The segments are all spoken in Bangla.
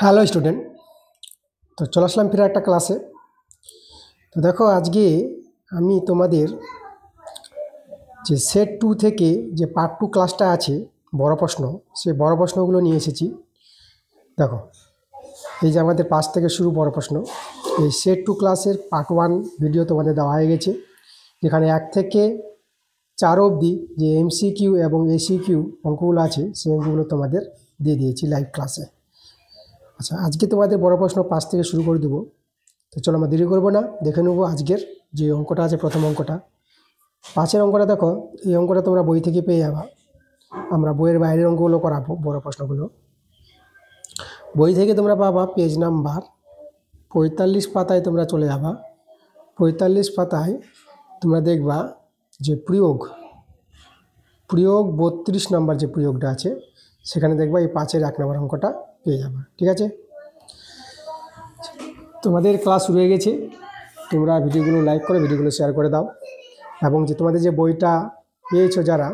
হ্যালো স্টুডেন্ট, তো চলে আসলাম ফিরে একটা ক্লাসে। তো দেখো, আজকে আমি তোমাদের যে সেট 2 থেকে যে পার্ট 2 ক্লাসটা আছে বড় প্রশ্ন, সেই বড় প্রশ্নগুলো নিয়ে এসেছি। দেখো, এই যে আমাদের 5 থেকে শুরু বড় প্রশ্ন, এই সেট 2 ক্লাসের পার্ট 1 ভিডিও তোমাদের দেওয়া হয়ে গেছে, যেখানে 1 থেকে 4 অবধি যে এমসিকিউ এবং এসিকিউ অঙ্কগুলো আছে সেই অঙ্কগুলো তোমাদের দিয়ে দিয়েছি লাইভ ক্লাসে। আচ্ছা, আজকে তোমাদের বড় প্রশ্ন 5 থেকে শুরু করে দেবো। তো চলো, আমরা দেরি করবো না, দেখে নেবো আজকের যে অঙ্কটা আছে। প্রথম অঙ্কটা 5-এর অঙ্কটা দেখো, এই অঙ্কটা তোমরা বই থেকে পেয়ে যাবা। আমরা বইয়ের বাইরের অঙ্কগুলো করাবো, বড় প্রশ্নগুলো বই থেকে তোমরা পাবা। পেজ নাম্বার 45 পাতায় তোমরা চলে যাবা। 45 পাতায় তোমরা দেখবা যে প্রয়োগ 32 নম্বর যে প্রয়োগটা আছে, সেখানে দেখবা এই 5-এর 1 নম্বর অঙ্কটা পেয়ে যাবা। ঠিক আছে, তোমাদের ক্লাস শুরু হয়ে গেছে। তোমরা ভিডিওগুলো লাইক করে ভিডিওগুলো শেয়ার করে দাও, এবং যে তোমাদের যে বইটা পেয়েছো যারা,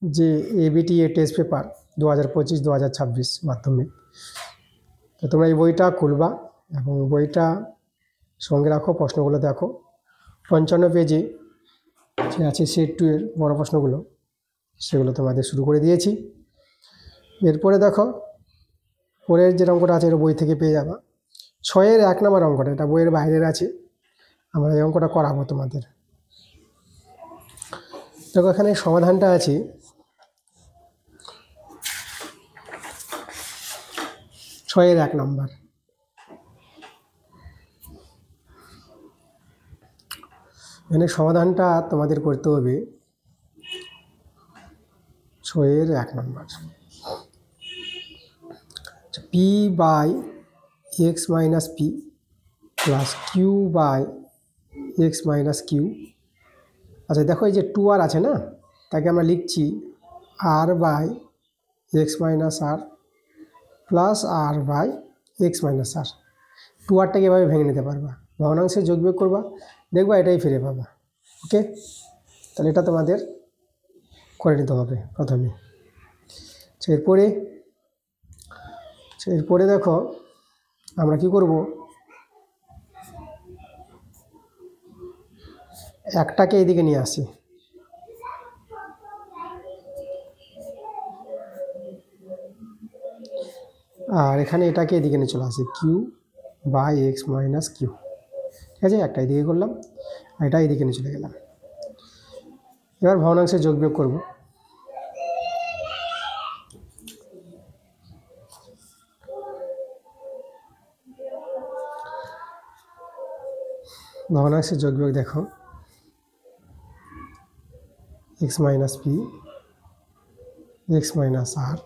যে এবিটিএ টেস্ট পেপার 2025-2026 মাধ্যমিক, তো তোমরা এই বইটা খুলবা এবং বইটা সঙ্গে রাখো, প্রশ্নগুলো দেখো। 55 পেজে যে আছে সেট 2 এর বড় প্রশ্নগুলো, সেগুলো তোমাদের শুরু করে দিয়েছি। এরপরে দেখো, পরের যে অঙ্কটা আছে এটা বই থেকে পেয়ে যাবা। 6-এর 1 নম্বর অঙ্কটা, এটা বইয়ের বাইরের আছে, আমরা এই অঙ্কটা করাবো তোমাদের। দেখো, এখানে সমাধানটা আছে। ছয়ের 1 নম্বর, এখানে সমাধানটা তোমাদের করতে হবে 6-এর 1 নম্বর। P by x minus p plus q by x minus q. আচ্ছা দেখো, এই যে 2r আছে না, তাকে আমরা লিখছি r by x minus r plus r by x minus r. 2rটাকে এভাবে ভেঙে নিতে পারবা, ভগ্নাংশে যোগ বিয়োগ করবা, দেখবা এটাই ফিরে পাবা। ওকে, তাহলে এটা তোমাদের করে নিতে হবে প্রথমে। এরপরে দেখো আমরা কি করব, একটাকে এইদিকে নিয়ে আসি, আর এখানে এটাকে এদিকে নিয়ে চলে আসি, Q by x minus Q. ঠিক আছে, একটা এদিকে করলাম, আর এটা এদিকে নিয়ে চলে গেলাম। এবার ভগ্নাংশে যোগ বিয়োগ করব। ভগ্নাংশে যোগ বিয়োগ দেখো, x minus P x minus r.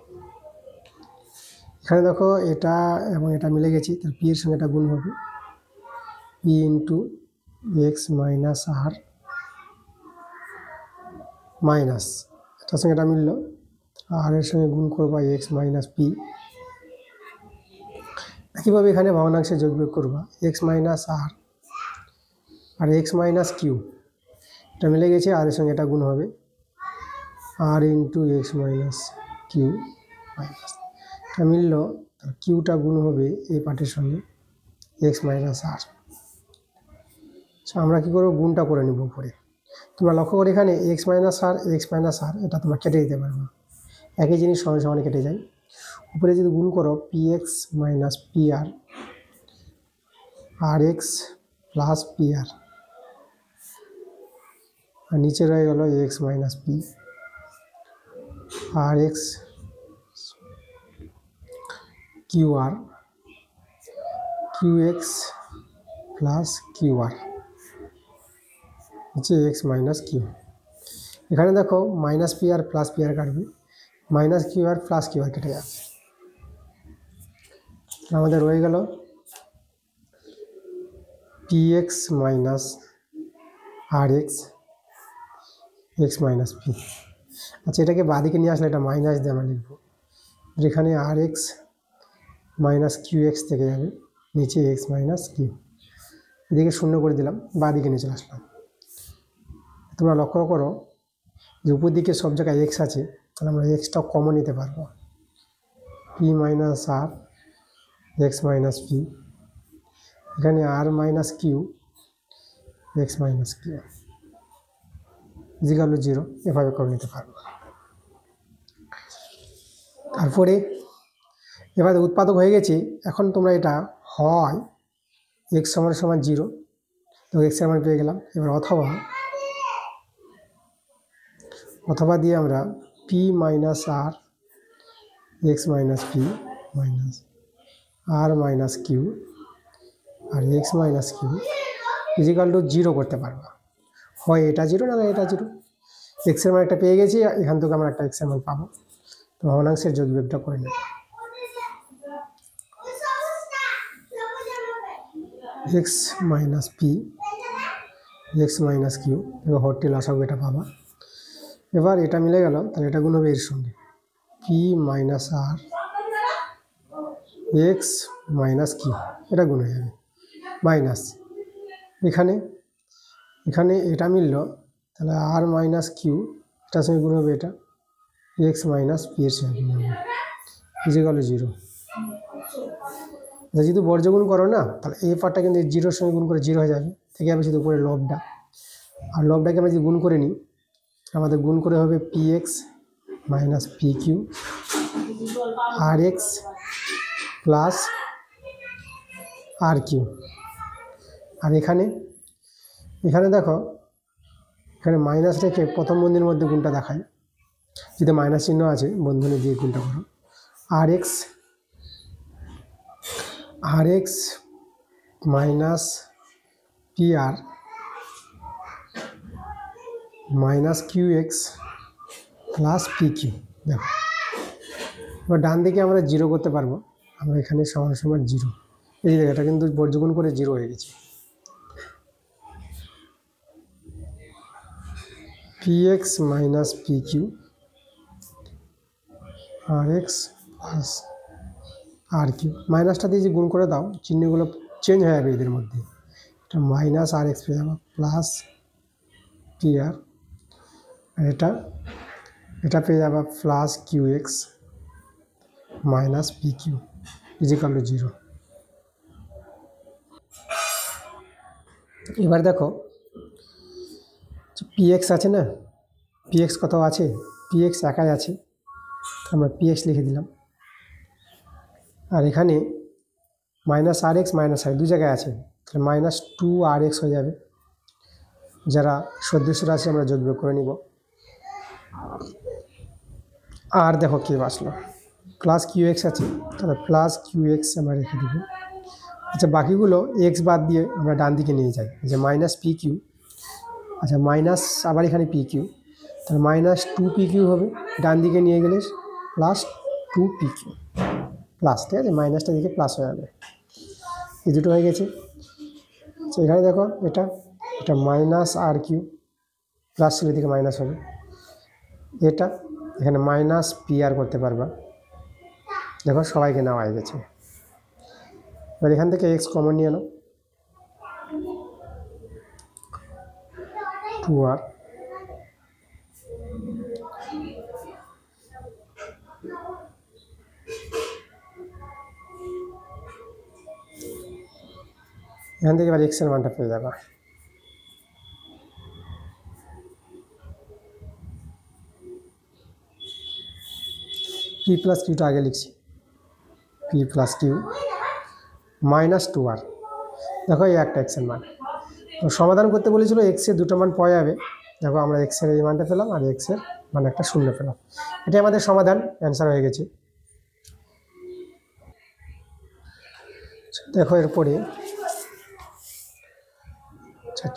এখানে দেখো এটা এবং এটা মিলে গেছি, তার পি এর সঙ্গে এটা গুণ হবে, P into x minus r minus, এটার সঙ্গে এটা মিলল, আর এর সঙ্গে গুণ করবা এক্স মাইনাস পি। একইভাবে এখানে ভগ্নাংশে যোগ বিয়োগ করবা, এক্স মাইনাস আর আর এক্স মাইনাস কিউ, এটা মিলে গেছে, আর এর সঙ্গে এটা গুণ হবে, আর into x minus q minus, এটা মিলল, কিউটা গুণ হবে এই পার্টের সঙ্গে এক্স মাইনাস আর। আমরা কী করবো, গুণটা করে নেব উপরে। তোমরা লক্ষ্য করে এখানে এক্স মাইনাস আর এটা তোমরা কেটে দিতে পারবে, একই জিনিস সমান সমানে কেটে যায়। উপরে যদি গুণ করো p x minus p r x plus p r নিচে রয়ে গেল x minus p r x q x plus q r নিচে এক্স মাইনাস কিউ। এখানে দেখো minus p r plus p r কাটবে, minus q r plus q r কেটে যাবে, আমাদের রয়ে গেল p x minus r x minus p. আচ্ছা, এটাকে বাঁদিকে নিয়ে আসলে এটা মাইনাস দিয়ে আমরা লিখব, যেখানে আর এক্স মাইনাস কিউ এক্স থেকে যাবে, নিচে এক্স মাইনাস কিউ, এদিকে শূন্য করে দিলাম, বাঁদিকে নিয়ে চলে আসলাম। তোমরা লক্ষ্য করো যে উপর দিকে সব জায়গায় এক্স আছে, তাহলে আমরা এক্সটা কমন নিতে পারবো, p minus r x minus p, এখানে r minus q x minus q equal to 0, এভাবে করে নিতে পারবো। তারপরে এবার উৎপাদক হয়ে গেছে, এখন তোমরা এটা হয় এক্স সমান সমান 0, তো এক্সের মান পেয়ে গেলাম। এবার অথবা দিয়ে আমরা p minus r x minus p minus r minus q r x minus q equal to 0 করতে পারবো। হয় এটা 0 না এটা 0, এক্সের মান একটা পেয়ে গেছি, এখান থেকে আমরা একটা এক্সের মান পাবো। তো ভগ্নাংশের যোগ বিয়োগটা করে নেব। X minus P x minus Q, এবার হরটি লসাগু এটা পাবা। এবার এটা মিলে গেল, তাহলে এটা গুণ হবে এর সঙ্গে P minus r x minus q, এটা গুণ হয়ে যাবে মাইনাস এখানে এটা মিলল, তাহলে আর মাইনাস কিউ এটার সঙ্গে গুণ হবে এটা এক্স মাইনাস পি এর সঙ্গে গুণ হবে ইজিক্যাল টু 0। যেহেতু বর্জগুণ করো না, তাহলে এই পার্টটা কিন্তু 0-র সঙ্গে গুণ করে 0 হয়ে যাবে, থেকে যাবে শুধু উপরে লবটা। আর লবটাকে আমরা যদি গুণ করে নিই, আমাদের গুণ করে হবে p x minus P q r x plus r q. আর এখানে দেখো, এখানে মাইনাস রেখে প্রথম বন্ধনীর মধ্যে গুণটা দেখায়, যদি মাইনাস চিহ্ন আছে বন্ধনী দিয়ে গুণটা করো r x minus p r minus q x plus p q. দেখো এবার ডান দিকে আমরা 0 করতে পারবো, আমরা এখানে সমান সমান 0, এই যে এটা কিন্তু বর্জগুণ করে 0 হয়ে গেছে। P x minus P q r x plus r q, মাইনাসটা দিয়ে যে গুণ করে দাও, চিহ্নগুলো চেঞ্জ হয়ে যাবে এদের মধ্যে, এটা মাইনাস আর এক্স পেয়ে যাবো প্লাস পি আর, আর এটা পেয়ে যাবা plus Q x minus P Q equal to 0। এবার দেখো পি এক্স আছে না, পি এক্স কত আছে, পি এক্স একাই আছে, আমরা পি এক্স লিখে দিলাম। আর এখানে মাইনাস আর এক্স মাইনাস আর দু জায়গায় আছে, তাহলে মাইনাস 2 আর এক্স হয়ে যাবে। যারা সদৃশ রাশি আমরা যোগ বিয়োগ করে নিব। আর দেখো কি বাঁচলো, প্লাস কিউ এক্স আছে, তাহলে প্লাস কিউ এক্স আমরা রেখে দেবো। আচ্ছা বাকিগুলো এক্স বাদ দিয়ে আমরা ডান দিকে নিয়ে যাই, যে মাইনাস পি কিউ, আচ্ছা মাইনাস আবার এখানে পি কিউ, তাহলে মাইনাস 2 পি কিউ হবে, ডান দিকে নিয়ে গেলে প্লাস 2 পি কিউ প্লাস, ঠিক আছে, মাইনাসটা দিকে প্লাস হয়ে যাবে, এই দুটো হয়ে গেছে। আচ্ছা এখানে দেখো এটা মাইনাস আর কিউ প্লাস ছিল, দিকে মাইনাস হবে, এটা এখানে মাইনাস পি আর করতে পারবা, দেখো সবাইকে নেওয়া হয়ে গেছে। এবার এখান থেকে এক্স কমন নিয়ে নাও, 2 আর এখান থেকে এবার এক্সের মানটা পেয়ে যাবা। পি প্লাস কিউটা আগে লিখছি, পি প্লাস কিউ মাইনাস 2 আর, দেখো এই একটা এক্সের মান। তো সমাধান করতে বলেছিল এক্সের দুটো মান পাওয়া যাবে, দেখো আমরা এক্সের এই মানটা পেলাম আর এক্সের মানে একটা শূন্য পেলাম, এটাই আমাদের সমাধান, অ্যান্সার হয়ে গেছে। দেখো এরপরে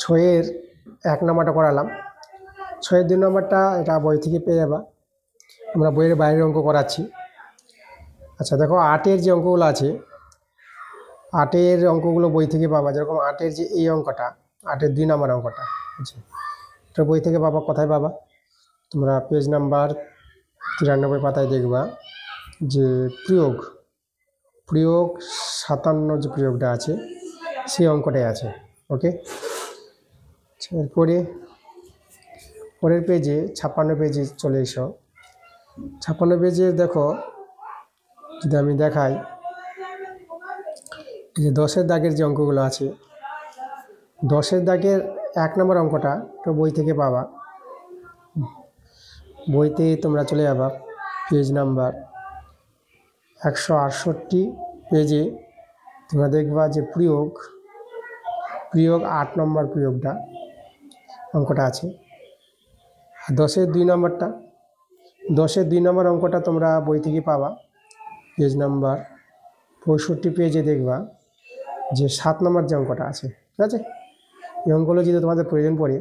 6-এর 1 নম্বরটা করালাম, 6-এর 2 নম্বরটা এটা বই থেকে পেয়ে যাবা, আমরা বইয়ের বাইরের অঙ্ক করাচ্ছি। আচ্ছা দেখো 8-এর যে অঙ্কগুলো আছে, 8-এর অঙ্কগুলো বই থেকে পাবা, যেরকম 8-এর যে এই অঙ্কটা, 8-এর 2 নম্বর অঙ্কটা আছে, এটা বই থেকে পাবা। কোথায় পাবা, তোমরা পেজ নাম্বার 93 পাতায় দেখবা যে প্রয়োগ 57 যে প্রয়োগটা আছে সেই অঙ্কটাই আছে, ওকে। এরপরে পরের পেজে 56 পেজে চলে এসো, 56 পেজে দেখো যদি আমি দেখাই, এই যে 10-এর দাগের যে অঙ্কগুলো আছে, 10-এর দাগের 1 নম্বর অঙ্কটা তো বই থেকে পাবা। বইতে তোমরা চলে যাবা পেজ নাম্বার 168 পেজে, তোমরা দেখবা যে প্রয়োগ 8 নম্বর প্রয়োগটা অঙ্কটা আছে। আর 10-এর 2 নম্বরটা, 10-এর 2 নম্বর অঙ্কটা তোমরা বই থেকে পাবা পেজ নাম্বার 65 পেজে। দেখবা যে 7 নম্বর যে অঙ্কটা আছে, ঠিক আছে। এই অঙ্কগুলো যদি তোমাদের প্রয়োজন পড়ে,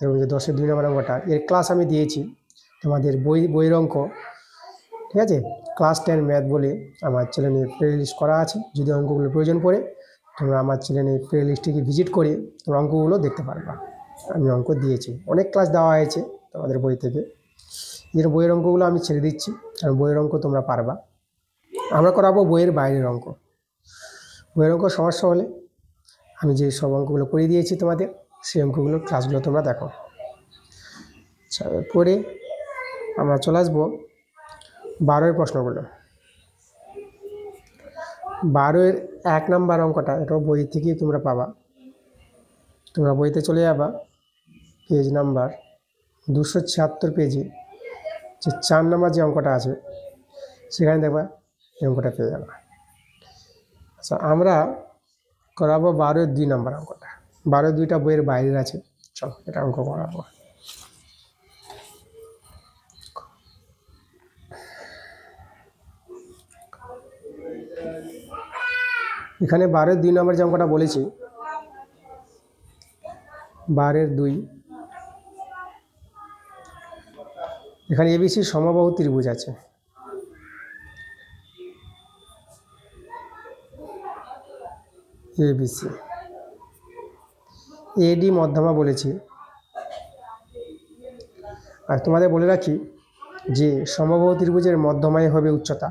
এবং যে 10-এর 2 নম্বর অঙ্কটা এর ক্লাস আমি দিয়েছি তোমাদের বইয়ের অঙ্ক, ঠিক আছে। ক্লাস 10 ম্যাথ বলে আমার চ্যানেলে প্লে লিস্ট করা আছে। যদি অঙ্কগুলো প্রয়োজন পড়ে তোমরা আমার চ্যানেলে প্লে লিস্টটিকে ভিজিট করে তোমরা অঙ্কগুলো দেখতে পারবা। আমি অঙ্ক দিয়েছি, অনেক ক্লাস দেওয়া হয়েছে তোমাদের বই থেকে। এর বইয়ের অঙ্কগুলো আমি ছেড়ে দিচ্ছি, কারণ বইয়ের অঙ্ক তোমরা পারবা। আমরা করাবো বইয়ের বাইরের অঙ্ক। বইয়ের অঙ্ক সমস্যা হলে আমি যে সব অঙ্কগুলো করে দিয়েছি তোমাদের, সেই অঙ্কগুলো ক্লাসগুলো তোমরা দেখো। আচ্ছা, এরপরে আমরা চলে আসবো 12-এর প্রশ্নগুলো। 12-এর 1 নম্বর অঙ্কটা এটাও বই থেকেই তোমরা পাবা। তোমরা বইতে চলে যাবা পেজ নাম্বার 276 পেজে, যে 4 নম্বর যে অঙ্কটা আছে সেখানে দেখবা এই অঙ্কটা পেয়ে যাবা। আচ্ছা, আমরা করাবো 12-এর 2 নম্বর অঙ্কটা। 12-এর 2টা বইয়ের বাইরের আছে, চলো এটা অঙ্ক করাবো। এখানে 12-এর 2 নম্বর যে অঙ্কটা বলেছি, 12-এর 2, এখানে এবিসি সমবাহু ত্রিভুজ আছে। এবিসি, এডি মধ্যমা বলেছি। আর তোমাদের বলে রাখি যে সমবাহু ত্রিভুজের মধ্যমাই হবে উচ্চতা,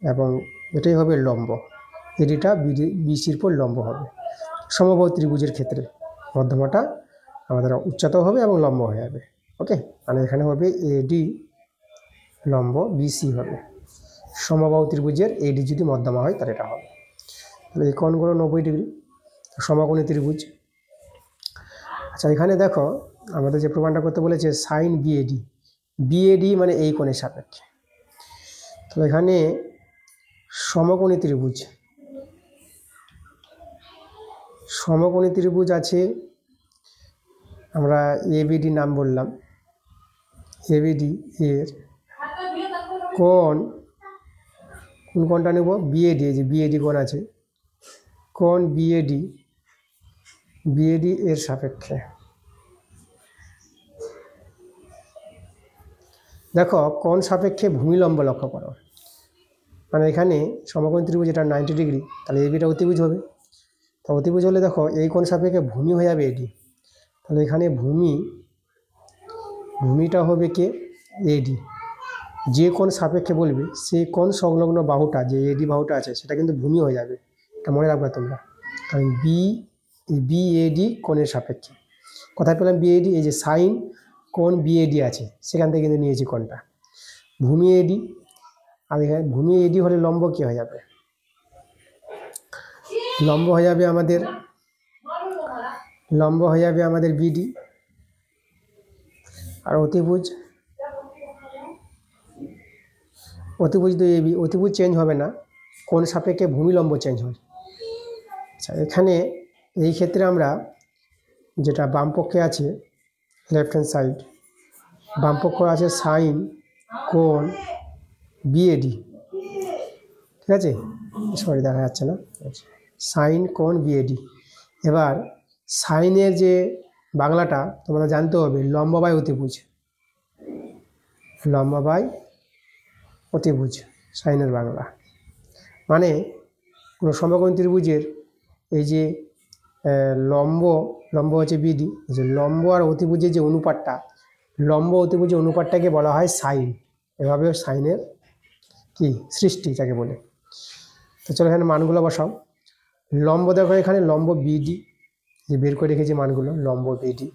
এবং এটাই হবে লম্ব। এডিটা বিসির উপর লম্ব হবে। সমবাহু ত্রিভুজের ক্ষেত্রে মধ্যমাটা আমাদের উচ্চতাও হবে এবং লম্ব হয়ে যাবে। ওকে, মানে এখানে হবে এডি লম্ব বিসি হবে। সমবাহু ত্রিভুজের এডি যদি মধ্যমা হয় তাহলে এটা হবে। তাহলে এই কোণগুলো 90 ডিগ্রি, সমকোণী ত্রিভুজ। আচ্ছা, এখানে দেখো আমাদের যে প্রমাণটা করতে বলেছে সাইন বিএডি, বিএডি মানে এই কোণের সাপেক্ষে। তাহলে এখানে সমকোণী ত্রিভুজ, সমকোণী ত্রিভুজ আছে। আমরা এবিডি নাম বললাম। এবিডি এর কোণ, কোন কোণটা নেব? বিএডি, যে বিএডি কোণ আছে, কোণ বিএডি, বিএডি এর সাপেক্ষে। দেখো কোণ সাপেক্ষে ভূমি লম্ব লক্ষ্য করো, মানে এখানে সমকোণী ত্রিভুজ এটা 90 ডিগ্রি, তাহলে এবিটা অতিভুজ হবে। তো অতিভুজ হলে দেখো এই কোণ সাপেক্ষে ভূমি হয়ে যাবে এডি। তাহলে এখানে ভূমিটা হবে কে? এডি। যে কোণ সাপেক্ষে বলবে সেই কোণ সংলগ্ন বাহুটা, যে এডি বাহুটা আছে, সেটা কিন্তু ভূমি হয়ে যাবে। এটা মনে রাখবে তোমরা, কারণ বিএডি কোণের সাপেক্ষে। কোথায় পেলাম বিএডি? এই যে সাইন কোণ বিএডি আছে, সেখান থেকে কিন্তু নিয়েছি কোণটা ভূমি এডি। আর এখানে ভূমি এডি হলে লম্ব কি হয়ে যাবে? লম্ব হয়ে যাবে আমাদের বিডি। আর অতিভুজ তো এবি, অতিভুজ চেঞ্জ হবে না, কোণ সাপেক্ষে ভূমি লম্ব চেঞ্জ হয়। আচ্ছা, এখানে এই ক্ষেত্রে আমরা যেটা বাম পক্ষে আছে, লেফট হ্যান্ড সাইড, বাম পক্ষ আছে সাইন কোণ বিএডি, ঠিক আছে। সরি, দেখা যাচ্ছে না, সাইন কোণ বিএডি। এবার সাইনের যে বাংলাটা তোমরা জানতে হবে লম্ব বাই অতিভুজ, লম্ব বাই অতিভুজ সাইনের বাংলা। মানে কোনো সমকোণী ত্রিভুজের এই যে লম্ব হচ্ছে বিডি, যে লম্ব আর অতিভুজের যে অনুপাতটা, লম্ব অতিভুজের অনুপাতটাকে বলা হয় সাইন। এভাবে সাইনের কি সৃষ্টি যাকে বলে। তো চলো এখানে মানগুলো বসাও। লম্ব দেখো এখানে লম্ব বিডি, যে বের করে রেখেছি মানগুলো, লম্ব বিডি।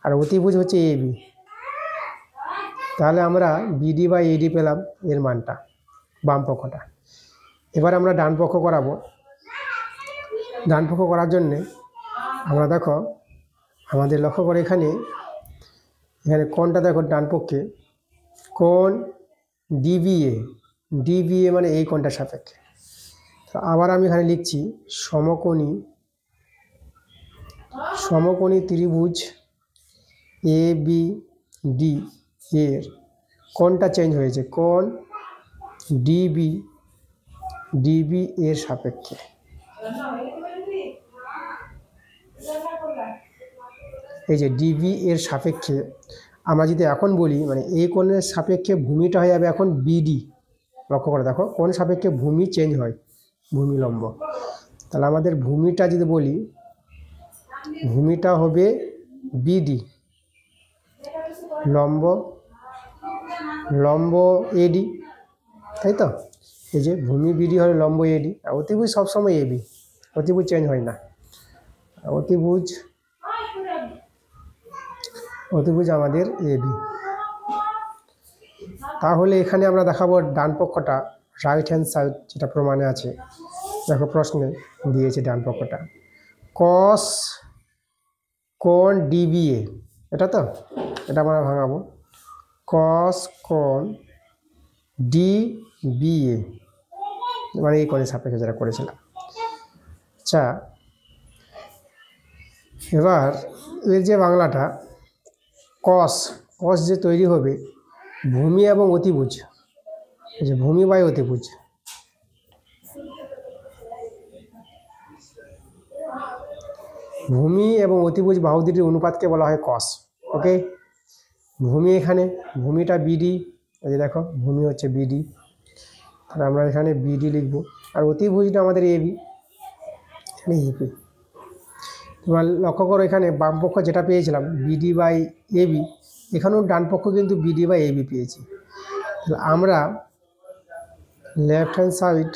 আর অতিভুজ হচ্ছে এবি। তাহলে আমরা বিডি বা এডি পেলাম এর মানটা, বাম পক্ষটা। এবার আমরা ডান পক্ষ করাবো। ডানপক্ষ করার জন্যে আমরা দেখো আমাদের লক্ষ্য করে এখানে কোণটা দেখো ডানপক্ষে কোণ ডিবিএ, ডিবিএ মানে এই কোণটার সাপেক্ষে। তো আবার আমি এখানে লিখছি সমকোণী ত্রিভুজ এ বি ডি এর কোণটা চেঞ্জ হয়েছে, কোণ ডিবি এর সাপেক্ষে। এই যে ডিবি এর সাপেক্ষে আমরা যদি এখন বলি মানে এই কোণের সাপেক্ষে ভূমিটা হয়ে যাবে এখন বিডি। লক্ষ্য করে দেখো কোন সাপেক্ষে ভূমি চেঞ্জ হয়, ভূমি লম্ব। তাহলে আমাদের ভূমিটা যদি বলি ভূমিটা হবে বিডি, লম্ব এডি, তাই তো। এই যে ভূমি বিডি হলে লম্ব এডি, আর অতিভুজ সবসময় এবি, অতিভুজ চেঞ্জ হয় না। অতিভুজ আমাদের এবি। তাহলে এখানে আমরা দেখাবো ডান পক্ষটা রাইট হ্যান্ড সাইড, যেটা প্রমাণে আছে। দেখো প্রশ্নে দিয়েছে ডান পক্ষটা কস কোণ ডিবিএ, এটা তো, এটা আমরা ভাঙাবো কস কোণ ডিবিএ মানে এই কোণের সাপেক্ষে যেটা করেছিলাম। আচ্ছা এবার এর যে বাংলাটা কস যে তৈরি হবে ভূমি এবং অতিভুজ, এই যে ভূমি বাই অতিভুজ, ভূমি এবং অতিভুজ বাহু দুটির অনুপাতকে বলা হয় কস। ওকে, ভূমি এখানে ভূমিটা বিডি, এই যে দেখো ভূমি হচ্ছে বিডি, তাহলে আমরা এখানে বিডি লিখব। আর অতিভুজটা আমাদের এবি, এখানে এপি। তোমার লক্ষ্য করো এখানে বাম পক্ষ যেটা পেয়েছিলাম বিডি বাই এবি, এখানেও ডান পক্ষ কিন্তু বিডি বাই এবি পেয়েছি। তাহলে আমরা লেফট হ্যান্ড সাইড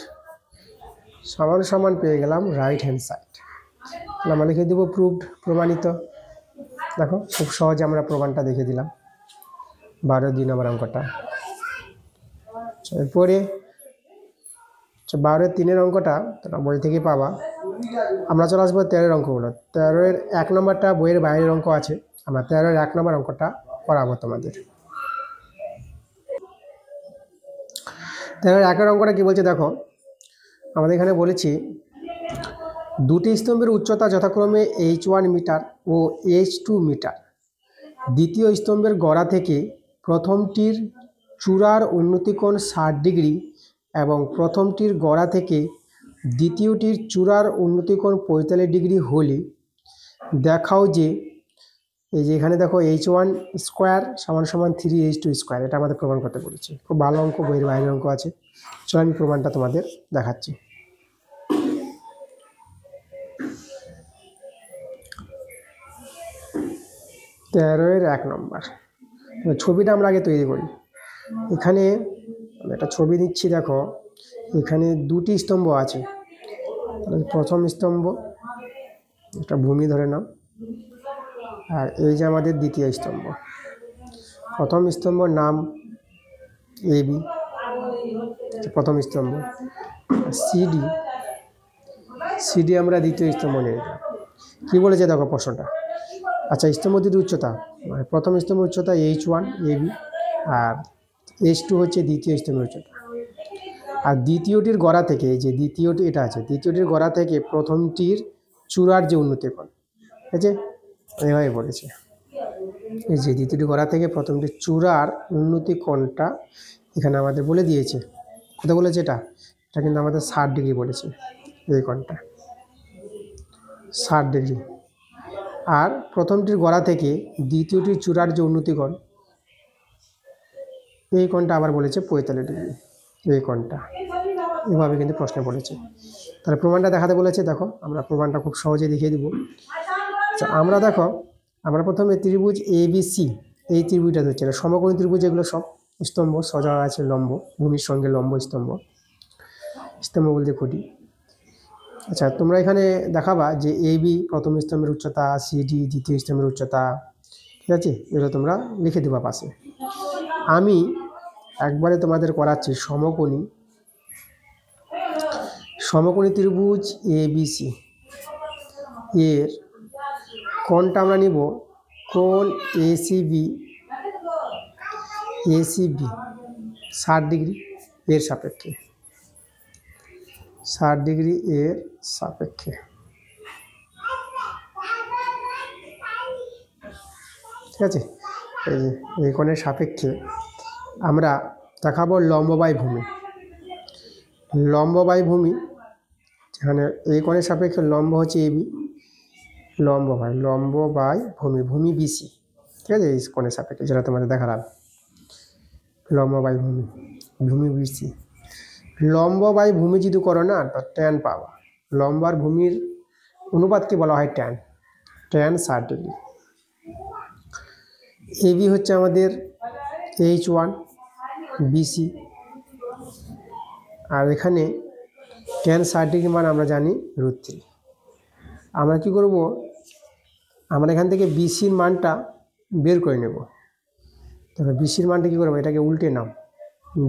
সমান পেয়ে গেলাম রাইট হ্যান্ড সাইড। তাহলে আমরা লিখে দেবো প্রুভড, প্রমাণিত। দেখো খুব সহজে আমরা প্রমাণটা দেখে দিলাম 12 নম্বর অঙ্কটা। এরপরে 12-3 অঙ্কটা তোমরা বই থেকে পাবা। আমরা চলে আসবো 13 অঙ্কগুলো। 13-এর 1 নম্বরটা বইয়ের বাইরের অঙ্ক আছে, আমরা 13-এর 1 নম্বর অঙ্কটা করাবো তোমাদের। 13-এর 1 অঙ্কটা কি বলছে দেখো, আমাদের এখানে বলেছি দুটি স্তম্ভের উচ্চতা যথাক্রমে h1 মিটার ও h2 মিটার। দ্বিতীয় স্তম্ভের গোড়া থেকে প্রথমটির চূড়ার উন্নতিকোণ 60 ডিগ্রি এবং প্রথমটির গোড়া থেকে দ্বিতীয়টির চূড়ার উন্নতিকোণ 45 ডিগ্রি হলে দেখাও যে, এই যে এখানে দেখো h1 স্কোয়ার সমান 3h2 স্কোয়ার, এটা আমাদের প্রমাণ করতে বলেছি। খুব ভালো অঙ্ক, বইয়ের বাইরের অঙ্ক আছে। চলো আমি প্রমাণটা তোমাদের দেখাচ্ছি। তেরোর 1 নম্বর ছবিটা আমরা আগে তৈরি করি। এখানে আমি একটা ছবি দিচ্ছি, দেখো এখানে দুটি স্তম্ভ আছে। প্রথম স্তম্ভ, একটা ভূমি ধরে নাও, আর এই যে আমাদের দ্বিতীয় স্তম্ভ। প্রথম স্তম্ভর নাম এবি, প্রথম স্তম্ভ। সিডি আমরা দ্বিতীয় স্তম্ভ নিয়ে নিলাম। কী বলেছে দেখো প্রশ্নটা। আচ্ছা স্তম্ভ দুটির উচ্চতা, মানে প্রথম স্তম্ভের উচ্চতা h1 এবি আর h2 হচ্ছে দ্বিতীয় স্তম্ভের উচ্চতা। আর দ্বিতীয়টির গোড়া থেকে, এই যে দ্বিতীয়টি এটা আছে, দ্বিতীয়টির গোড়া থেকে প্রথমটির চূড়ার যে উন্নতিকোণ, ঠিক আছে এভাবে বলেছে। এই যে দ্বিতীয়টির গোড়া থেকে প্রথমটির চূড়ার উন্নতিকোণটা এখানে আমাদের বলে দিয়েছে। কোথায় বলেছে এটা কিন্তু আমাদের 60 ডিগ্রি বলেছে, এই কোণটা 60 ডিগ্রি। আর প্রথমটির গোড়া থেকে দ্বিতীয়টির চূড়ার যে উন্নতিকোণ, এই কোণটা আবার বলেছে 45 ডিগ্রি, এই কোণটা এভাবে কিন্তু প্রশ্নে বলেছে। তাহলে প্রমাণটা দেখাতে বলেছে। দেখো আমরা প্রমাণটা খুব সহজে দেখিয়ে দিব। আচ্ছা আমরা দেখো, আমরা প্রথমে ত্রিভুজ ABC, এই ত্রিভুজটা ধরছি, না সমকোণী ত্রিভুজ, এগুলো সব স্তম্ভ সোজা আছে, লম্ব ভূমির সঙ্গে লম্ব স্তম্ভ, স্তম্ভ বলতে খুঁটি। আচ্ছা তোমরা এখানে দেখাবা যে এবি প্রথম স্তম্ভের উচ্চতা, সিডি দ্বিতীয় স্তম্ভের উচ্চতা, ঠিক আছে, এগুলো তোমরা লিখে দেবা পাশে। আমি একবারে তোমাদের করাচ্ছি সমকোণী ত্রিভুজ ABC। এর কোণটা আমরা নিব কোণ এসিবি 60 ডিগ্রি এর সাপেক্ষে, 60 ডিগ্রি এর সাপেক্ষে। ঠিক আছে, এই যে এই কোণের সাপেক্ষে আমরা দেখাবো লম্ব বাই ভূমি। লম্ব বাই ভূমি, যেখানে এই কোণের সাপেক্ষে লম্ব হচ্ছে এবি, লম্ব বাই ভূমি, ভূমি বিসি। ঠিক আছে, এই কোণের সাপেক্ষে যেটা তোমাদের দেখালাম, লম্ব বাই ভূমি, ভূমি বিসি। লম্ব বাই ভূমি যদি করো না তো ট্যান পাবা। লম্ব আর ভূমির অনুপাতকে বলা হয় ট্যান, ট্যান 60 ডিগ্রি। এবি হচ্ছে আমাদের H1 বিসি, আর এখানে ট্যান 60 ডিগ্রি মান আমরা জানি √3। আমরা কি করব, আমরা এখান থেকে বিসির মানটা বের করে নেব। তবে বিসির মানটা কী করবো, এটাকে উল্টে নাও,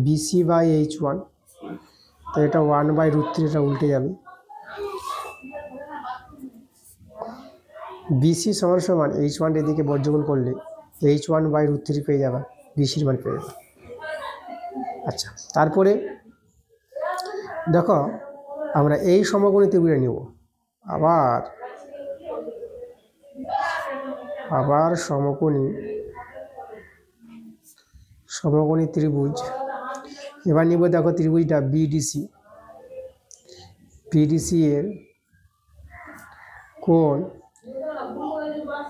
বিসি বাই H1, তো এটা 1/√3, এটা উল্টে যাবে। বিসি সমান সমান H1 এদিকে বর্গমূল করলে H1/√3 পেয়ে যাবে, বিসির মান পেয়ে যাবে। আচ্ছা, তারপরে দেখো আমরা এই সমকোণী ত্রিভুজটা নেব, আবার সমকোণী ত্রিভুজ। এবার নিব দেখো ত্রিভুজটা বিডিসি এর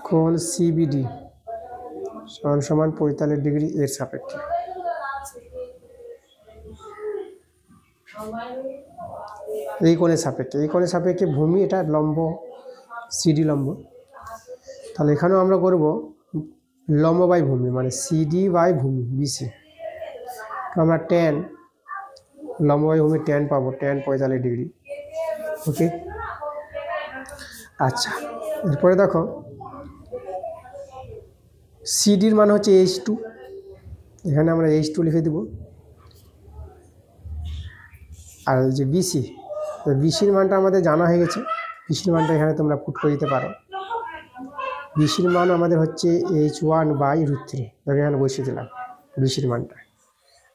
কোণ সিবিডি সমান সমান 45 ডিগ্রি এর সাপেক্ষে। এই কোণের সাপেক্ষে ভূমি, এটা লম্ব, সিডি লম্ব। তাহলে এখানেও আমরা করব লম্ব বাই ভূমি, মানে সিডি বাই ভূমি বিসি। আমরা ট্যান লম্ব বাই ভূমি ট্যান পাবো, ট্যান 45 ডিগ্রি। ওকে, আচ্ছা, এরপরে দেখো সিডির মান হচ্ছে H2, এখানে আমরা H2 লিখে দেব। আর এই যে বিসির মানটা আমাদের জানা হয়ে গেছে, বিসির মানটা এখানে তোমরা পুট করে দিতে পারো। বিসির মান আমাদের হচ্ছে H1/√3, এখানে বসিয়ে দিলাম বিসির মানটা।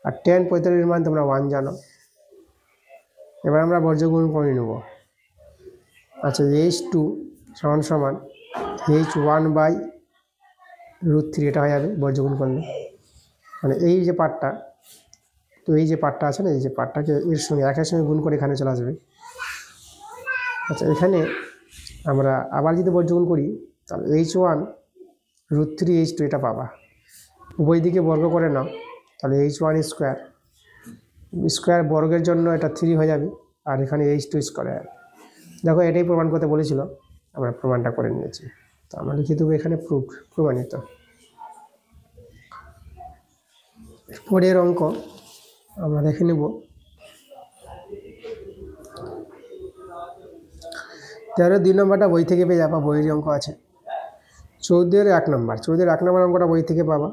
আর ট্যান 45 মান তোমরা 1 জানো। এবার আমরা বর্গমূল করে নেব। আচ্ছা, H2 সমান সমান H1/√3, এটা হয়ে যাবে বর্গমূল করলে। মানে এই যে পার্টটা, তো এই যে পার্টটা আছে না, এই যে পার্টটাকে এর সঙ্গে একের সঙ্গে গুণ করে এখানে চলে আসবে। আচ্ছা, এখানে আমরা আবার যদি বর্গমূল করি তাহলে H1√3 H2 এটা পাবা। উভয় দিকে বর্গ করে নাও, তাহলে H1 স্কোয়ার বর্গের জন্য এটা 3 হয়ে যাবে, আর এখানে H2 স্কোয়ার। দেখো এটাই প্রমাণ করতে বলেছিল, আমরা প্রমাণটা করে নিয়েছি। তো আমরা লিখে দেবো এখানে প্রমাণিত। পরের অঙ্ক আমরা দেখে নেব 13 নম্বরটা বই থেকে পেয়ে যাবা, বইয়ের অঙ্ক আছে। 14 1 নম্বর অঙ্কটা বই থেকে পাবা।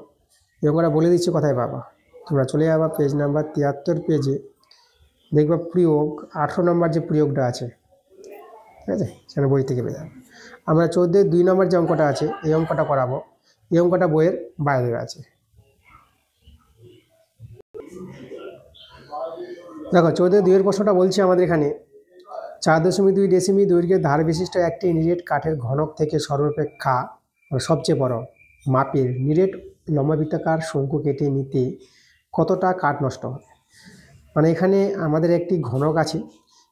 এই অঙ্কটা বলে দিচ্ছি কোথায় পাবা। তোমরা চলে যাবা পেজ নাম্বার 73 পেজে, দেখবা প্রয়োগ 18 নম্বর যে প্রয়োগটা আছে, ঠিক আছে, সেখানে বই থেকে পেয়ে যাবে। আমরা 14 2 নম্বর যে অঙ্কটা আছে, এই অঙ্কটা করাবো। এই অঙ্কটা বইয়ের বাইরে আছে। দেখো 14 2 প্রশ্নটা বলছে আমাদের এখানে 4.2 ডেসিমি দৈর্ঘ্যের ধার বিশিষ্ট একটি নিরেট কাঠের ঘনক থেকে সর্বাপেক্ষা সবচেয়ে বড় মাপের নিরেট লম্বাবৃত্তাকার শঙ্কু কেটে নিতে কতটা কাঠ নষ্ট হবে। মানে এখানে আমাদের একটি ঘনক আছে,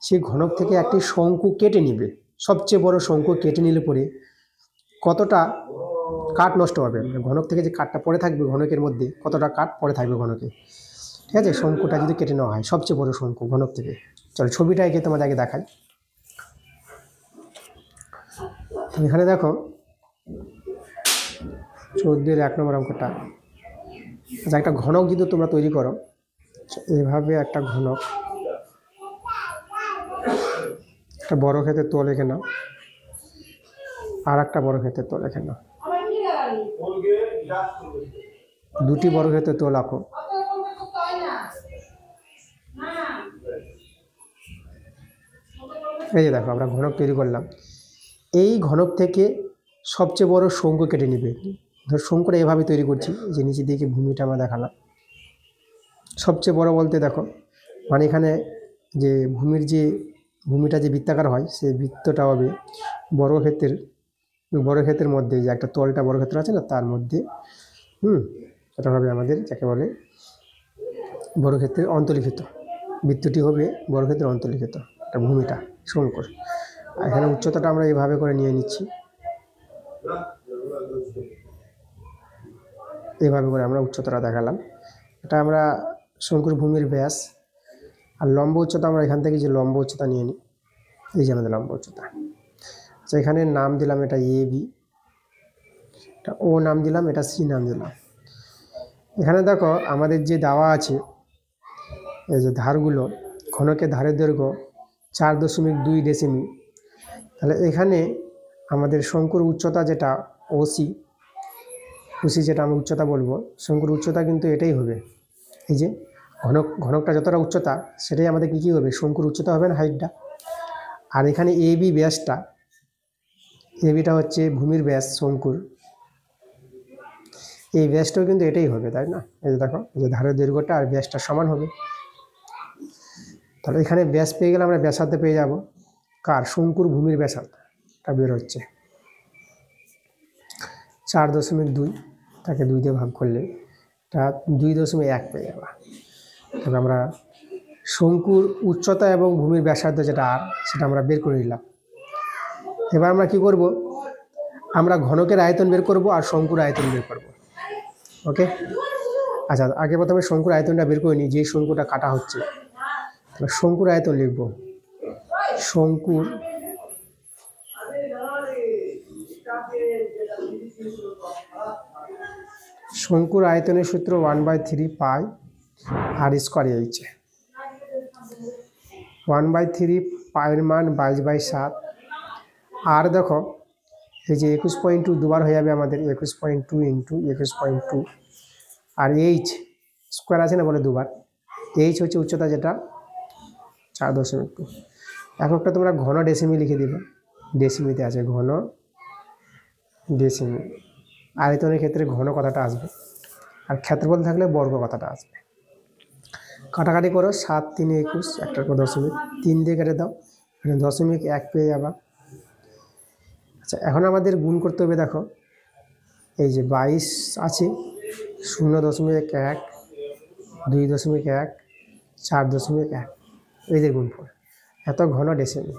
সেই ঘনক থেকে একটি শঙ্কু কেটে নিবে, সবচেয়ে বড় শঙ্কু কেটে নিলে পরে কতটা কাঠ নষ্ট হবে। ঘনক থেকে যে কাঠটা পড়ে থাকবে ঘনকের মধ্যে, কতটা কাঠ পড়ে থাকবে ঘনকে। ঠিক আছে, শঙ্কুটা যদি কেটে নেওয়া হয়, সবচেয়ে বড় শঙ্কু ঘনক থেকে। চলো ছবিটা এঁকে তোমাদের আগে দেখাই। এখানে দেখো 14 1 নম্বর অঙ্কটা। আচ্ছা, একটা ঘনক যদি তোমরা তৈরি করো, এভাবে একটা ঘনক, একটা বড় ক্ষেত্রে তোল এঁকে নাও, আর একটা বড় ক্ষেত্রে তোল এঁকে নাও, দুটি বড় ক্ষেত্রে তোল আঁকো। এই যে দেখো আমরা ঘনক তৈরি করলাম, এই ঘনক থেকে সবচেয়ে বড় শঙ্কু কেটে নেবে। ধর শঙ্কুটা এভাবে তৈরি করছি, যে নিচে দিকে ভূমিটা আমরা দেখালাম। সবচেয়ে বড় বলতে দেখো, মানে এখানে যে ভূমিটা যে বৃত্তাকার হয়, সেই বৃত্তটা হবে বর্গক্ষেত্রের মধ্যে, যে একটা তলটা বর্গক্ষেত্র আছে না, তার মধ্যে এটা হবে আমাদের যাকে বলে বর্গক্ষেত্রের অন্তর্লিখিত। বৃত্তটি হবে বর্গক্ষেত্রের অন্তর্লিখিত, এটা ভূমিটা শঙ্কুর। আর এখানে উচ্চতাটা আমরা এইভাবে করে নিয়ে নিচ্ছি, এইভাবে করে আমরা উচ্চতাটা দেখালাম। এটা আমরা শঙ্কুর ভূমির ব্যাস। আর লম্ব উচ্চতা আমরা এখান থেকে যে লম্ব উচ্চতা নিয়ে নিই, এই যে আমাদের লম্ব উচ্চতা। আচ্ছা, এখানে নাম দিলাম এটা এ বি, এটা ও নাম দিলাম, এটা সি নাম দিলাম। এখানে দেখো আমাদের যে দেওয়া আছে, এই যে ধারগুলো, ঘনকের ধারের দৈর্ঘ্য 4.2 ডেসিমি। তাহলে এখানে আমাদের শঙ্কুর উচ্চতা যেটা ওসি যেটা আমরা উচ্চতা বলবো, শঙ্কুর উচ্চতা কিন্তু এটাই হবে। এই যে ঘনকটা যতটা উচ্চতা, সেটাই আমাদের কী হবে, শঙ্কুর উচ্চতা হবে না, হাইটটা। আর এখানে এ বি ব্যাসটা, এ বিটা হচ্ছে ভূমির ব্যাস শঙ্কুর, এই ব্যাসটাও কিন্তু এটাই হবে, তাই না? এই যে দেখো, এই যে ধারের দৈর্ঘ্যটা আর ব্যাসটা সমান হবে। তাহলে এখানে ব্যাস পেয়ে গেলে আমরা ব্যাসার্ধ পেয়ে যাব কার, শঙ্কুর ভূমির ব্যাসার্ধটা বের হচ্ছে 4.2, তাকে 2 দিয়ে ভাগ করলে তা 2.1 পেয়ে যাবা। তবে আমরা শঙ্কুর উচ্চতা এবং ভূমির ব্যাসার্ধ যেটা আর, সেটা আমরা বের করে নিলাম। এবার আমরা কি করব, আমরা ঘনকের আয়তন বের করব আর শঙ্কুর আয়তন বের করব। ওকে, আচ্ছা, আগে প্রথমে শঙ্কুর আয়তনটা বের করে নিই। যে শঙ্কুটা কাটা হচ্ছে, তাহলে শঙ্কুর আয়তন লিখব। শঙ্কুর আয়তনের সূত্র 1/3 পাই আর স্কোয়ার এইচ। 1/3 পায়ের মান 22/7। আর দেখো এই যে 21.2 দুবার হয়ে যাবে আমাদের, 21.2 ইন্টু 21.2, আর এইচ স্কোয়ার আছে না বলে দুবার। এইচ হচ্ছে উচ্চতা যেটা 4.2। এককটা তোমরা ঘন ডেসিমি লিখে দিবে, ডেসিমিতে আছে ঘন ডেসিমি। আয়তনের ক্ষেত্রে ঘন কথাটা আসবে, আর ক্ষেত্রফল থাকলে বর্গ কথাটা আসবে। কাটাকাটি করো, 7 3 21, একটার পর 0.3 দিয়ে কেটে দাও, এখানে 0.1 পেয়ে যাবা। আচ্ছা, এখন আমাদের গুণ করতে হবে। দেখো এই যে 22 আছে, 0.1, 2.1, 4.1, এদের গুণফল, এত ঘন ডেসিমি।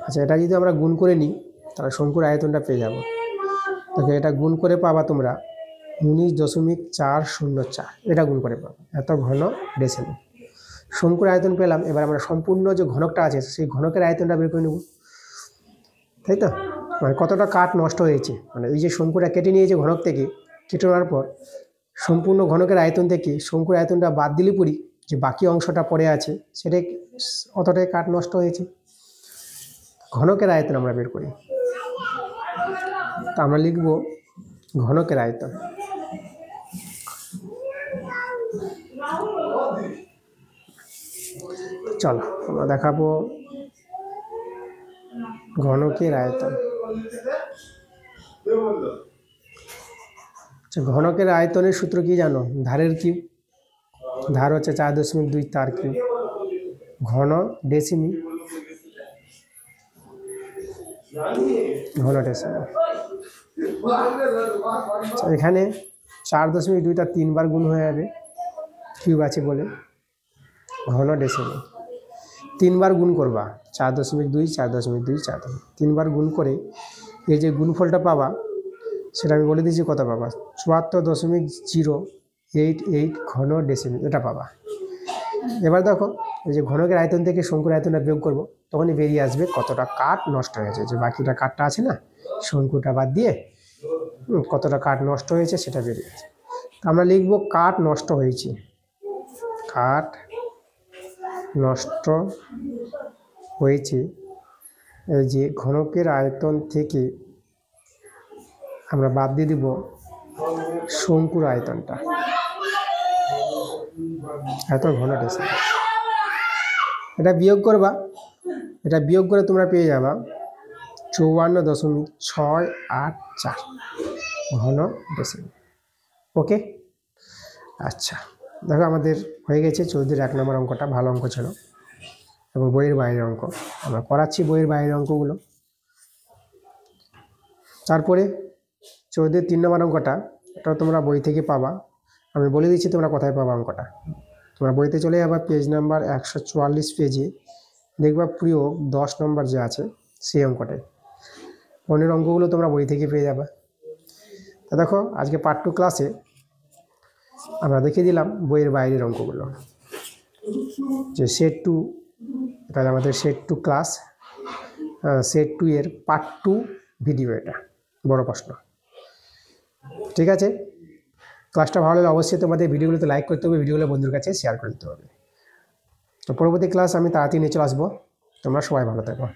আচ্ছা, এটা যদি আমরা গুণ করে নিই, তাহলে শঙ্কুর আয়তনটা পেয়ে যাব। তাহলে এটা গুণ করে পাবা তোমরা 19.404, এটা গুণ করে পাবো, এত ঘন ডেসিমি। শঙ্কুর আয়তন পেলাম। এবার আমরা সম্পূর্ণ যে ঘনকটা আছে, সেই ঘনকের আয়তনটা বের করে নেব, তাই তো? মানে কতটা কাঠ নষ্ট হয়েছে, মানে এই যে শঙ্কুটা কেটে নিয়েছে ঘনক থেকে, কেটে নেওয়ার পর সম্পূর্ণ ঘনকের আয়তন থেকে শঙ্কুর আয়তনটা বাদ দিলে পরি, যে বাকি অংশটা পড়ে আছে, সেটাই অতটাই কাঠ নষ্ট হয়েছে। ঘনকের আয়তন আমরা বের করি, তা আমরা লিখব ঘনকের আয়তন। চলো আমরা দেখাবো ঘনকের আয়তন। ঘনকের আয়তনের সূত্র কি জানো? ধারের কিউব, ধার হচ্ছে 4.2, তার কিউব, ঘন ডেসিমি, ঘন ডেসিমি। এখানে 4.2টা 3 বার গুণ হয়ে যাবে, কিউব আছে বলে, ঘন ডেসিমি 3 বার গুণ করবা, 4.2 4.2 4, 3 বার গুণ করে এই যে গুণফলটা পাবা, সেটা আমি বলে দিয়েছি কত পাবা, 74.088 ঘন ডেসিমি, এটা পাবা। এবার দেখো এই যে ঘনকের আয়তন থেকে শঙ্কুর আয়তনটা বিয়োগ করবো, তখনই বেরিয়ে আসবে কতটা কাঠ নষ্ট হয়েছে। যে বাকিটা কাঠটা আছে না, শঙ্কুটা বাদ দিয়ে কতটা কাঠ নষ্ট হয়েছে সেটা বেরিয়ে আছে। আমরা লিখব কাঠ নষ্ট হয়েছে, কাঠ নষ্ট হয়েছে এই যে ঘনকের আয়তন থেকে আমরা বাদ দিয়ে দিব শঙ্কুর আয়তনটা, এত ঘন ডেসিমি। এটা বিয়োগ করবা, এটা বিয়োগ করে তোমরা পেয়ে যাবা 54.684 ঘন ডেসিমিল। ওকে, আচ্ছা দেখো আমাদের হয়ে গেছে 14 1 নম্বর অঙ্কটা, ভালো অঙ্ক ছিল এবং বইয়ের বাইরের অঙ্ক। আমরা করাচ্ছি বইয়ের বাইরের অঙ্কগুলো। তারপরে 14 3 নম্বর অঙ্কটা, এটা তোমরা বই থেকে পাবা। আমি বলে দিচ্ছি তোমরা কোথায় পাবা অঙ্কটা। তোমরা বইতে চলে যাবা, পেজ নাম্বার 144 পেজে দেখবা প্রয়োগ 10 নম্বর যে আছে সেই অঙ্কটাই। অন্যের অঙ্কগুলো তোমরা বই থেকে পেয়ে যাবে। তা দেখো আজকে পার্ট 2 ক্লাসে আমরা দেখিয়ে দিলাম বইয়ের বাইরের অঙ্কগুলো, যে সেট 2, এটা আমাদের সেট 2 ক্লাস, সেট 2 এর পার্ট 2 ভিডিও, এটা বড় প্রশ্ন। ঠিক আছে, ক্লাসটা ভালো লাগলে অবশ্যই তোমাদের ভিডিওগুলোতে লাইক করতে হবে, ভিডিওগুলো বন্ধুর কাছে শেয়ার করে দিতে হবে। তো পরবর্তী ক্লাস আমি তাড়াতাড়ি নিয়ে চলে আসবো। তোমরা সবাই ভালো থাকো।